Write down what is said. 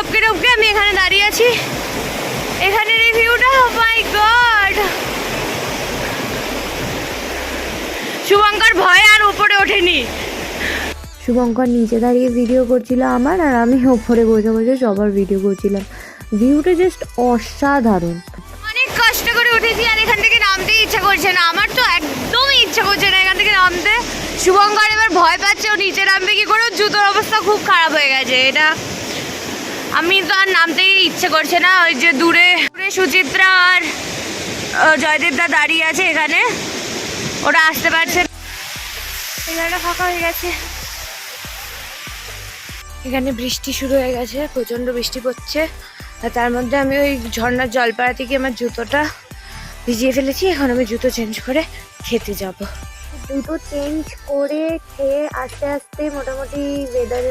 টপকে টপকে আমি এখানে দাঁড়িয়ে আছি। এখানের এই ভিউটা, ও মাই গড। শুভঙ্কর ভয়ে আর উপরে ওঠেনি। শুভঙ্কর নিচে দাঁড়িয়ে ভিডিও করছিল আমার, আর আমি ওপরে বসে বসে সবার ভিডিও করছিলাম। ভিউটা জাস্ট অসাধারণ। অনেক কষ্ট করে উঠেছি আর এখান থেকে নামতে ইচ্ছা করছে না। আমার তো একদমই ইচ্ছা করছে না এখান থেকে নামতে। শুভঙ্কর এবার ভয় পাচ্ছে, ও নিচে নামবে কি করে, জুতোর অবস্থা খুব খারাপ হয়ে গেছে। এটা আমি তো আর নামতেই ইচ্ছে করছে না। ওই যে দূরে সুচিত্রা আর জয়দেবদা দাঁড়িয়ে আছে এখানে, ওরা আসতে পারছে না। এই জায়গাটা ফাঁকা হয়ে গেছে। এখানে বৃষ্টি শুরু হয়ে গেছে, প্রচণ্ড বৃষ্টি পড়ছে। আর তার মধ্যে আমি ওই ঝর্ণার জলপাড়া থেকে আমার জুতোটা ভিজিয়ে ফেলেছি। এখন আমি জুতো চেঞ্জ করে খেতে যাব। জুতো চেঞ্জ করে খেয়ে আস্তে আস্তে মোটামুটি ওয়েদারের